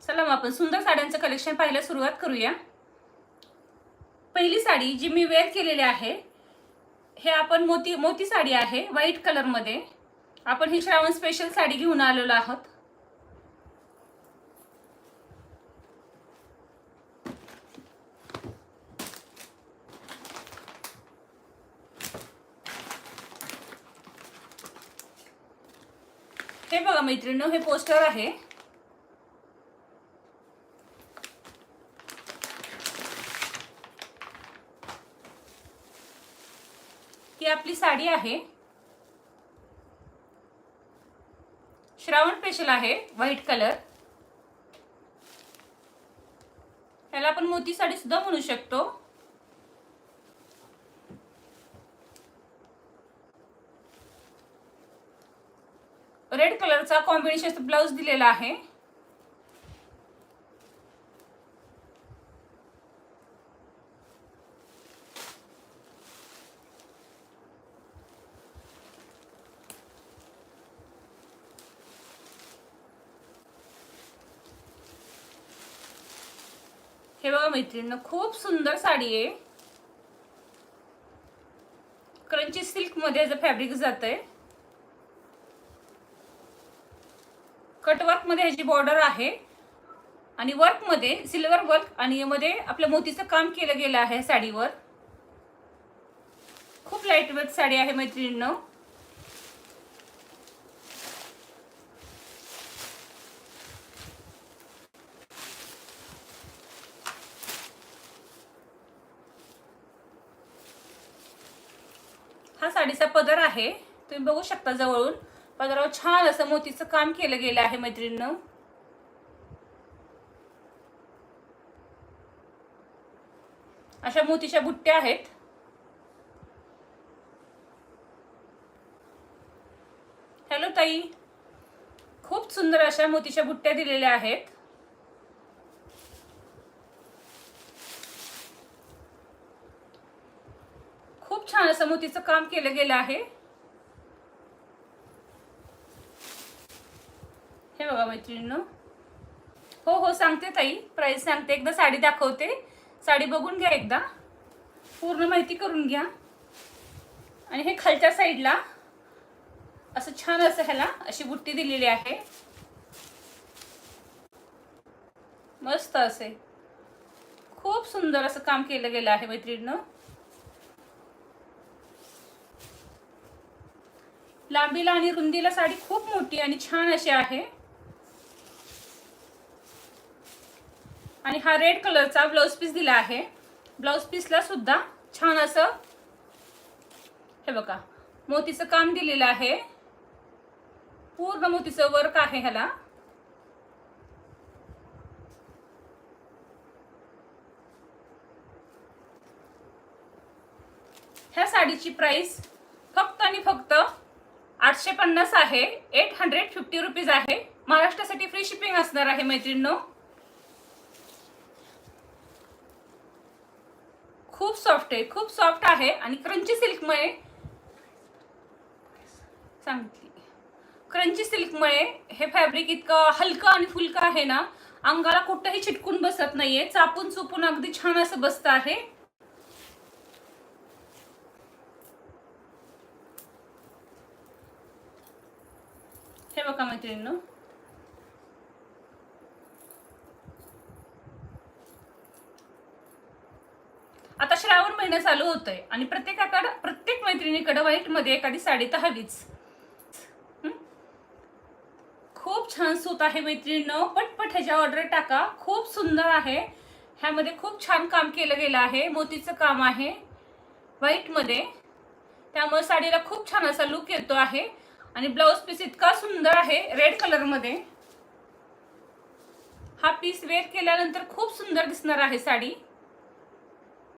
चला मग आपण सुंदर साड्यांचं कलेक्शन पाहायला सुरुवात करूया। पहिली साडी जी मी वेअर केलेली आहे हे आपण मोती साडी आहे व्हाईट कलर मध्ये। आपण ही श्रावण स्पेशल साडी घेऊन आलेलो आहोत। हे बघा मैत्रिणींनो, हे पोस्टर आहे। ही आपली साडी आहे, श्रावण स्पेशल आहे व्हाईट कलर। याला आपण मोती साडी सुद्धा म्हणू शकतो। रेड कलरचा कॉम्बिनेशन ब्लाउज दिलेला आहे। हे बघा मैत्रिणींनो, खूप सुंदर साडी आहे। क्रंची सिल्क मध्ये याचं फॅब्रिक जातंय। कटवर्क मध्ये ह्याची बॉर्डर आहे आणि वर्क मध्ये सिल्वर वर्क आणि यामध्ये आपल्या मोतीचं काम केलं गेलं आहे साडीवर। खूप लाईट वेट साडी आहे मैत्रिणींनो। हा साडीचा पदर आहे, तुम्ही बघू शकता जवळून। पदरावर छान असं मोतीचं काम केलं गेलं आहे मैत्रिणींनो। अशा मोतीच्या बुट्ट्या आहेत। हॅलो ताई, खूप सुंदर अशा मोतीच्या बुट्ट्या दिलेल्या आहेत। खूप छान असं मोतीचं काम केलं गेलं आहे। हे बघा मैत्रिणींनो। हो सांगते ताई, प्राइस सांगते। एकदा साडी दाखवते, साडी बघून घ्या, एकदा पूर्ण माहिती करून घ्या। आणि हे खालच्या साईडला असं छान असं ह्याला अशी बुट्टी दिलेली आहे, मस्त असे खूप सुंदर असं काम केलं गेलं आहे मैत्रिणींनो। लांबीला आणि रुंदीला साडी खूप मोठी आणि छान अशी आहे। आणि हा रेड कलरचा ब्लाउज पीस दिला आहे। ब्लाउज पीसला सुद्धा छान असं हे बघा मोतीचं काम दिलेलं आहे। पूर्ण मोतीचं वर्क आहे ह्याला। ह्या साडीची प्राइस फक्त आणि फक्त 850 आहे। 850 रुपीज आहे। महाराष्ट्रासाठी फ्री शिपिंग असणार आहे मैत्रिणींनो। खूप सॉफ्ट आहे, खूप सॉफ्ट आहे आणि क्रंची सिल्क मुळे सांगितली, क्रंची सिल्क मुळे हे फॅब्रिक इतकं हलकं आणि फुलकं आहे ना, अंगाला कुठेही चिटकून बसत नाहीये। चापून चुपून अगदी छान असं बसतं आहे। हे बघा मैत्रिणींनो, आता श्रावण महिना चालू होतोय आणि प्रत्येक मैत्रिणीकडे व्हाईट मध्ये एखादी साडी तर हवीच। खूप छान सूत आहे मैत्रिणींनो, पटपट ह्याच्या ऑर्डर टाका। खूप सुंदर आहे, ह्यामध्ये खूप छान काम केलं गेलं आहे। मोतीचं काम आहे व्हाईट मध्ये, त्यामुळे साडीला खूप छान असा लुक येतो आहे। आणि ब्लाउज पीस इतका सुंदर आहे रेड कलर मध्ये। हा पीस वेअर केल्यानंतर खूप सुंदर दिसणार आहे साडी।